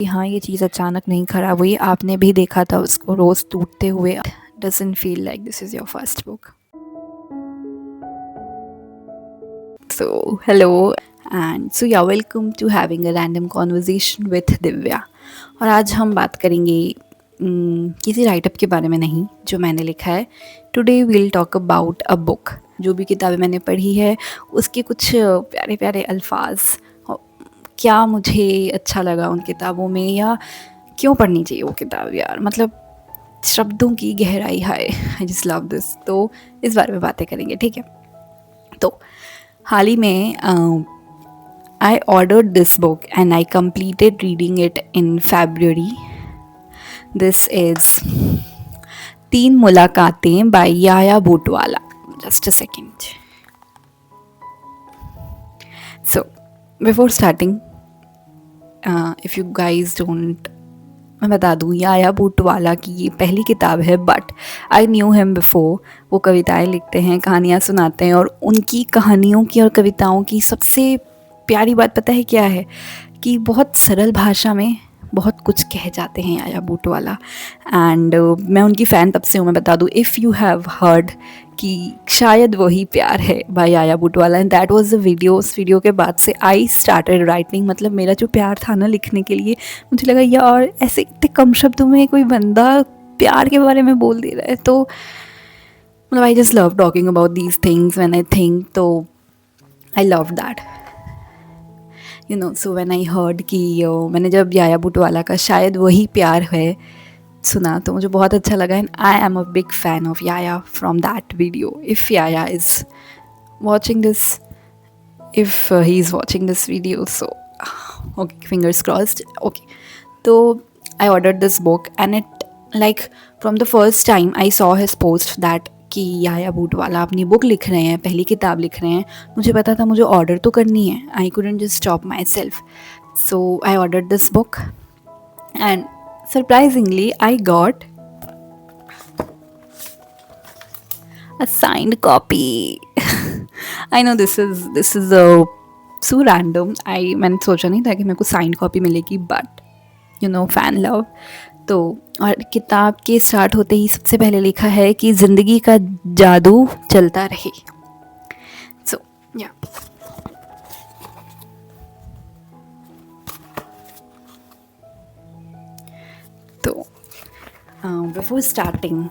कि हाँ, ये चीज़ अचानक नहीं ख़राब हुई, आपने भी देखा था उसको रोज़ टूटते हुए। Doesn't feel like this is your first book. So hello and so yeah welcome to having a random conversation with Divya. और आज हम बात करेंगे किसी राइटअप के बारे में नहीं जो मैंने लिखा है। Today we'll talk about a book. जो भी किताबें मैंने पढ़ी है उसके कुछ प्यारे प्यारे अल्फाज, क्या मुझे अच्छा लगा उन किताबों में, या क्यों पढ़नी चाहिए वो किताब यार, मतलब शब्दों की गहराई। हाय, आई जस्ट लव दिस। तो इस बारे में बातें करेंगे, ठीक है। तो हाल ही में I ordered this book and I completed reading it in February. This is 3 मुलाकातें by Yahya Bootwala. Just a second. So before starting, if you guys don't, मैं बता दूँ याया बूटवाला की ये पहली किताब है, but I knew him before. वो कविताएं लिखते हैं, कहानियाँ सुनाते हैं, और उनकी कहानियों की और कविताओं की सबसे प्यारी बात पता है क्या है, कि बहुत सरल भाषा में बहुत कुछ कह जाते हैं याया बूटवाला। एंड मैं उनकी फ़ैन तब से हूँ। मैं बता दूँ, इफ़ यू हैव हर्ड कि शायद वही प्यार है by Yahya Bootwala, and that was the video. उस वीडियो के बाद से आई स्टार्टेड राइटिंग। मतलब मेरा जो प्यार था ना लिखने के लिए, मुझे लगा यार ऐसे इतने कम शब्दों में कोई बंदा प्यार के बारे में बोल दे रहा है। तो मतलब I just love talking about these things when I think, तो I love that, you know. So when I heard कि मैंने जब याया बूटवाला का शायद वही प्यार है सुना, तो मुझे बहुत अच्छा लगा। And I am a big fan of Yahya from that video. If Yahya is watching this, if he is watching this video, so okay, fingers crossed. Okay, so I ordered this book and it, like, from the first time I saw his post that कि याया बूटवाला अपनी book लिख रहे हैं, पहली किताब लिख रहे हैं, मुझे पता था मुझे ऑर्डर तो करनी है। आई couldn't just stop myself, so I ordered this book and surprisingly I got a signed copy. I know this is a so random. मैंने सोचा नहीं था कि मेरे को साइंड कॉपी मिलेगी, but you know, fan love. तो और किताब के स्टार्ट होते ही सबसे पहले लिखा है कि ज़िंदगी का जादू चलता रहे। सो या तो बिफोर स्टार्टिंग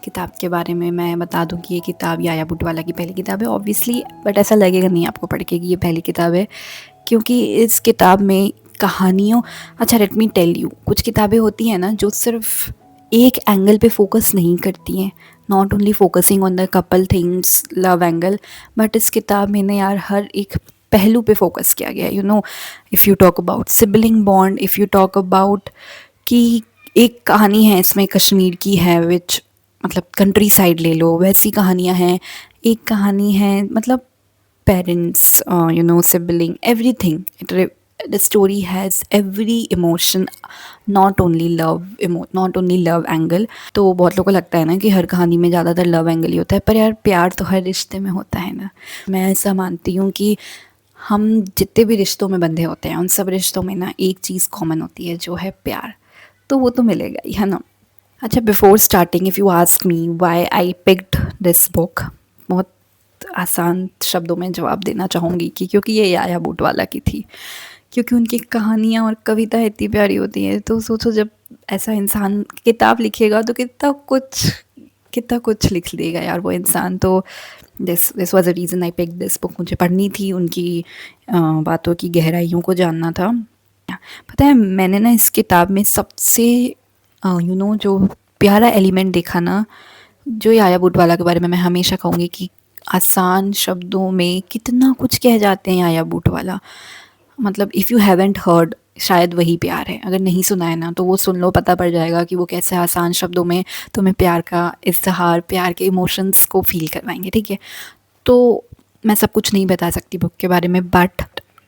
किताब के बारे में मैं बता दूं कि ये किताब याया बूटवाला की पहली किताब है ऑब्वियसली, बट ऐसा लगेगा नहीं आपको पढ़ के कि ये पहली किताब है, क्योंकि इस किताब में कहानियों, अच्छा लेट मी टेल यू, कुछ किताबें होती हैं ना जो सिर्फ एक एंगल पे फोकस नहीं करती हैं, not only focusing on the couple things love angle, but इस किताब में ना यार हर एक पहलू पे फोकस किया गया है। You know, if you talk about sibling bond, if you talk about कि एक कहानी है इसमें कश्मीर की है, विच मतलब कंट्री साइड ले लो, वैसी कहानियाँ हैं। एक कहानी है मतलब parents, you know, sibling, everything. The story has every emotion, not only love, not only love angle. तो बहुत लोगों को लगता है ना कि हर कहानी में ज़्यादातर लव एंगल ही होता है, पर यार प्यार तो हर रिश्ते में होता है ना। मैं ऐसा मानती हूँ कि हम जितने भी रिश्तों में बंधे होते हैं उन सब रिश्तों में ना एक चीज़ कॉमन होती है, जो है प्यार। तो वो तो मिलेगा ही, है ना। अच्छा, before starting if you ask me why I picked this book, बहुत आसान शब्दों में जवाब देना चाहूँगी कि क्योंकि ये याया बूटवाला की थी, क्योंकि उनकी कहानियाँ और कविता इतनी प्यारी होती हैं। तो सोचो जब ऐसा इंसान किताब लिखेगा तो कितना कुछ लिख देगा यार वो इंसान। तो this was a reason I pick this book. मुझे पढ़नी थी, उनकी बातों की गहराइयों को जानना था। पता है मैंने ना इस किताब में सबसे यू नो जो प्यारा एलिमेंट देखा ना, जो याया बूटवाला के बारे में मैं हमेशा कहूँगी कि आसान शब्दों में कितना कुछ कह जाते हैं याया बूटवाला। मतलब इफ़ यू हैवेंट हर्ड, शायद वही प्यार है। अगर नहीं सुना है ना तो वो सुन लो, पता पड़ जाएगा कि वो कैसे आसान शब्दों में तुम्हें प्यार का इज़हार, प्यार के इमोशंस को फ़ील करवाएंगे, ठीक है। तो मैं सब कुछ नहीं बता सकती बुक के बारे में, बट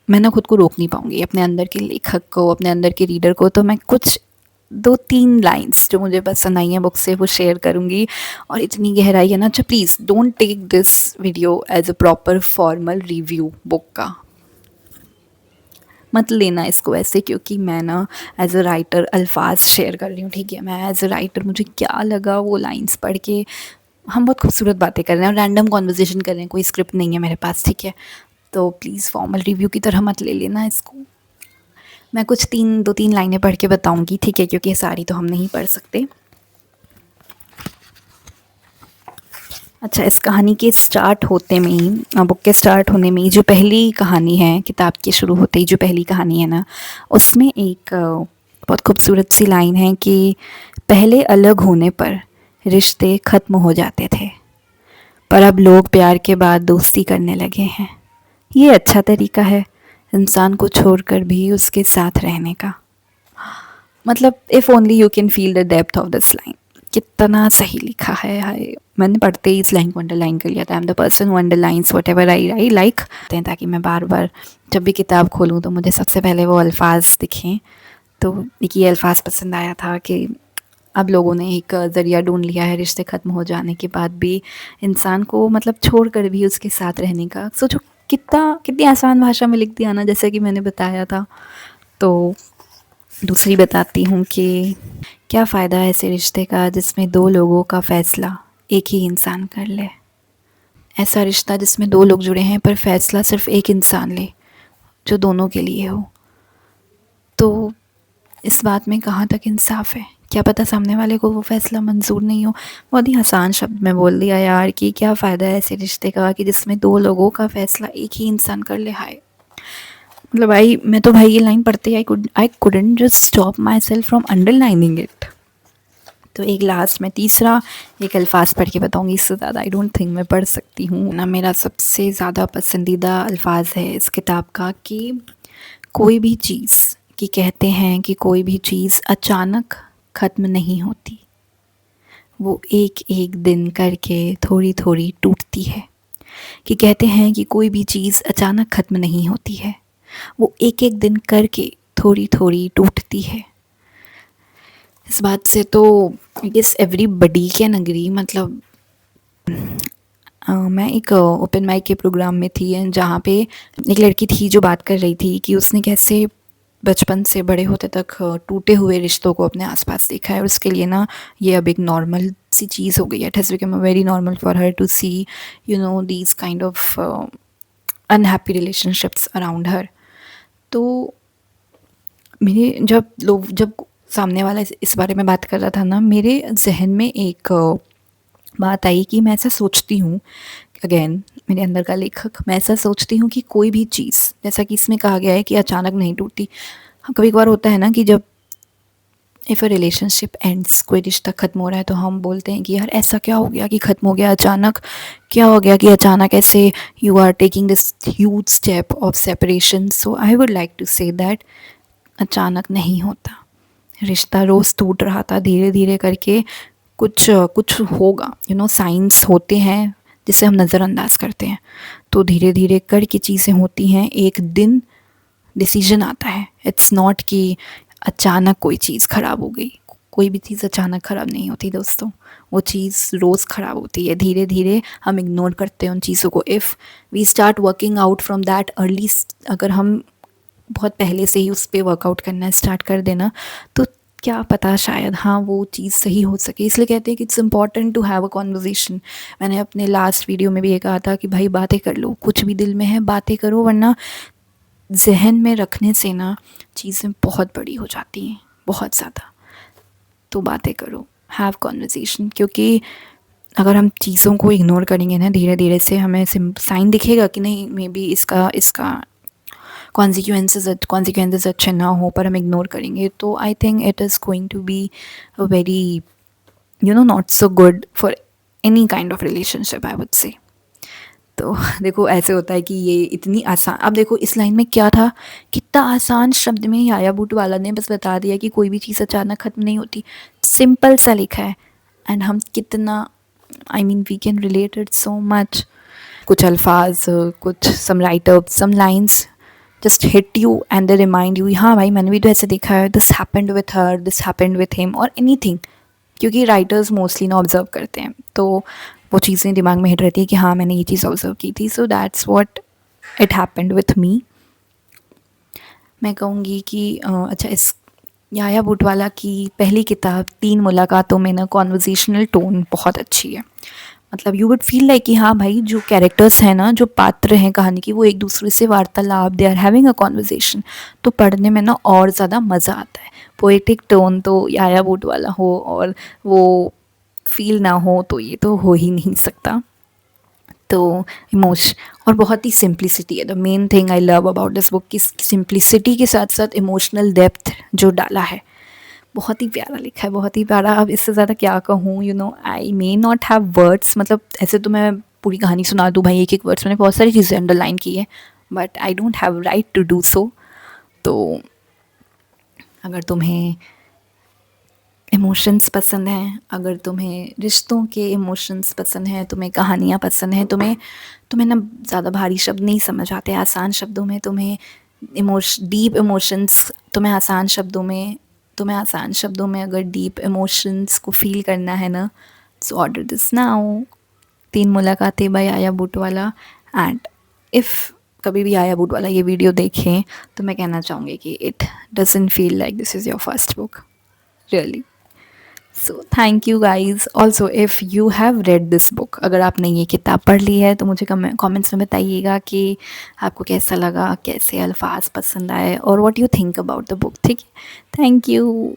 मैं ना खुद को रोक नहीं पाऊँगी, अपने अंदर के लेखक को, अपने अंदर के रीडर को। तो मैं कुछ 2-3 लाइन्स जो मुझे पसंद आई हैं बुक से वो शेयर करूँगी। और इतनी गहराई है ना। अच्छा please don't take this video as a proper formal review book का। मत लेना इसको ऐसे, क्योंकि मैं ना एज अ राइटर अल्फाज शेयर कर रही हूँ, ठीक है। मैं एज अ राइटर मुझे क्या लगा वो लाइन्स पढ़ के, हम बहुत खूबसूरत बातें कर रहे हैं और रैंडम कॉन्वर्जेसन कर रहे हैं, कोई स्क्रिप्ट नहीं है मेरे पास, ठीक है। तो प्लीज़ फॉर्मल रिव्यू की तरह मत ले लेना इसको। मैं कुछ 2-3 लाइनें पढ़ के बताऊंगी, ठीक है, क्योंकि सारी तो हम नहीं पढ़ सकते। अच्छा, इस कहानी के स्टार्ट होते में ही, बुक के स्टार्ट होने में ही जो पहली कहानी है, किताब के शुरू होते ही जो पहली कहानी है ना, उसमें एक बहुत खूबसूरत सी लाइन है कि पहले अलग होने पर रिश्ते ख़त्म हो जाते थे, पर अब लोग प्यार के बाद दोस्ती करने लगे हैं। ये अच्छा तरीका है इंसान को छोड़कर भी उसके साथ रहने का। मतलब if only you can feel the depth of this line. कितना सही लिखा है, हाय। मैंने पढ़ते ही इस लाइन को अंडरलाइन कर लिया था। I am the person who underlines what ever I like, ताकि मैं बार बार जब भी किताब खोलूँ तो मुझे सबसे पहले वो अल्फाज दिखें। तो एक ये अल्फाज पसंद आया था कि अब लोगों ने एक ज़रिया ढूंढ लिया है रिश्ते ख़त्म हो जाने के बाद भी इंसान को, मतलब छोड़ कर भी उसके साथ रहने का। सोचो कितनी आसान भाषा में लिख दिया ना, जैसे कि मैंने बताया था। तो दूसरी बताती हूँ कि क्या फ़ायदा है ऐसे रिश्ते का जिसमें 2 लोगों का फ़ैसला एक ही इंसान कर ले। ऐसा रिश्ता जिसमें 2 लोग जुड़े हैं पर फ़ैसला सिर्फ़ एक इंसान ले, जो दोनों के लिए हो। तो इस बात में कहाँ तक इंसाफ़ है? क्या पता सामने वाले को वो फ़ैसला मंज़ूर नहीं हो। बहुत ही आसान शब्द में बोल दिया यार कि क्या फ़ायदा है ऐसे रिश्ते का कि जिसमें 2 लोगों का फ़ैसला एक ही इंसान कर ले। हाय, मतलब मैं तो भाई ये लाइन पढ़ते ही I couldn't just stop myself from underlining it. तो एक लास्ट में तीसरा एक अल्फाज पढ़ के बताऊंगी, इससे ज़्यादा आई डोंट थिंक मैं पढ़ सकती हूँ ना। मेरा सबसे ज़्यादा पसंदीदा अल्फाज है इस किताब का कि कोई भी चीज़, कि कहते हैं कि कोई भी चीज़ अचानक ख़त्म नहीं होती, वो एक एक दिन करके थोड़ी थोड़ी टूटती है। कि कहते हैं कि कोई भी चीज़ अचानक ख़त्म नहीं होती है, वो एक एक दिन करके थोड़ी थोड़ी टूटती है। इस बात से तो I guess everybody can agree. मतलब मैं एक ओपन माइक के प्रोग्राम में थी एंड जहाँ पे एक लड़की थी जो बात कर रही थी कि उसने कैसे बचपन से बड़े होते तक टूटे हुए रिश्तों को अपने आसपास देखा है, और उसके लिए ना ये अब एक नॉर्मल सी चीज़ हो गई है। It has become very normal for her to see these kind of unhappy relationships around her. तो मेरे जब सामने वाला इस बारे में बात कर रहा था ना, मेरे जहन में एक बात आई कि मैं ऐसा सोचती हूँ, अगेन मेरे अंदर का लेखक, मैं ऐसा सोचती हूँ कि कोई भी चीज़, जैसा कि इसमें कहा गया है कि अचानक नहीं टूटती। हाँ, कभी कभार होता है ना कि जब इफ़ अ रिलेशनशिप एंड्स, कोई रिश्ता ख़त्म हो रहा है तो हम बोलते हैं कि यार ऐसा क्या हो गया कि ख़त्म हो गया अचानक, क्या हो गया कि अचानक ऐसे you are taking this huge step of separation. So I would like to say that अचानक नहीं होता। रिश्ता रोज़ टूट रहा था, धीरे धीरे करके कुछ कुछ होगा, साइंस होते हैं जिसे हम नज़रअंदाज करते हैं। तो धीरे धीरे करके चीज़ें होती हैं, एक दिन डिसीजन आता है। इट्स नॉट कि अचानक कोई चीज़ ख़राब हो गई। कोई भी चीज़ अचानक ख़राब नहीं होती दोस्तों, वो चीज़ रोज़ ख़राब होती है। धीरे धीरे हम इग्नोर करते हैं उन चीज़ों को। If we start working out from that early, अगर हम बहुत पहले से ही उस पर वर्कआउट करना स्टार्ट कर देना, तो क्या पता शायद हाँ वो चीज़ सही हो सके। इसलिए कहते हैं कि it's important to have a conversation. मैंने अपने लास्ट वीडियो में भी ये कहा था कि भाई बातें कर लो, कुछ भी दिल में है बातें करो, वरना जहन में रखने से ना चीज़ें बहुत बड़ी हो जाती हैं, बहुत ज़्यादा। तो बातें करो, हैव कॉन्वर्जेसन, क्योंकि अगर हम चीज़ों को इग्नोर करेंगे ना, धीरे धीरे से हमें साइन दिखेगा कि नहीं मे बी इसका कॉन्सिक्वेंसेस अच्छे ना हो, पर हम इग्नोर करेंगे तो I think it is going to be a very not so good for any kind of relationship, I would say. तो देखो ऐसे होता है कि ये इतनी आसान, अब देखो इस लाइन में क्या था, कितना आसान शब्द में याया बुट वाला ने बस बता दिया कि कोई भी चीज़ अचानक ख़त्म नहीं होती। सिंपल सा लिखा है एंड हम कितना, I mean we can relate it so much. कुछ अल्फाज, कुछ some writeup, some lines just hit you and they remind you, हाँ भाई मैंने भी तो ऐसे देखा है, this happened with her, this happened with him, और एनीथिंग। क्योंकि राइटर्स मोस्टली ना ऑब्जर्व करते हैं, तो वो चीज़ें दिमाग में हिट रहती है कि हाँ मैंने ये चीज़ ऑब्जर्व की थी। So that's what it happened with me. मैं कहूँगी कि अच्छा, इस याया बूटवाला की पहली किताब 3 मुलाकातों में ना कॉन्वर्सेशनल टोन बहुत अच्छी है। मतलब यू वुड फ़ील लाइक कि हाँ भाई, जो कैरेक्टर्स हैं ना, जो पात्र हैं कहानी की, वो एक दूसरे से वार्तालाप, they are having a conversation. तो पढ़ने में ना और ज़्यादा मज़ा आता है। पोएटिक टोन तो याया बूटवाला हो और वो फ़ील ना हो तो ये तो हो ही नहीं सकता। तो इमोश और बहुत ही सिंप्लिसिटी है the main thing I love about this book, कि सिंप्लिसिटी के साथ साथ इमोशनल डेप्थ जो डाला है, बहुत ही प्यारा लिखा है, बहुत ही प्यारा। अब इससे ज़्यादा क्या कहूँ, you know I may not have words. मतलब ऐसे तो मैं पूरी कहानी सुना दूँ भाई, एक एक वर्ड्स, मैंने बहुत सारी चीज़ें अंडरलाइन की है, but I don't have right to do so. तो अगर तुम्हें इमोशंस पसंद हैं, अगर तुम्हें रिश्तों के इमोशंस पसंद हैं, तुम्हें कहानियाँ पसंद हैं, तुम्हें तुम्हें ना ज़्यादा भारी शब्द नहीं समझ आते, आसान शब्दों में तुम्हें डीप इमोशंस, तुम्हें आसान शब्दों में अगर डीप इमोशंस को फील करना है ना, सो ऑर्डर दिस नाउ, 3 मुलाकातें बाय आया बूटवाला। एंड इफ़ कभी भी आया बूटवाला ये वीडियो देखें तो मैं कहना चाहूँगी कि it doesn't feel like this is your first book, really. So thank you guys. Also if you have read this book, अगर आपने ये किताब पढ़ ली है तो मुझे कमेंट्स में बताइएगा कि आपको कैसा लगा, कैसे अल्फाज पसंद आए और what you think about the book, ठीक है। Thank you.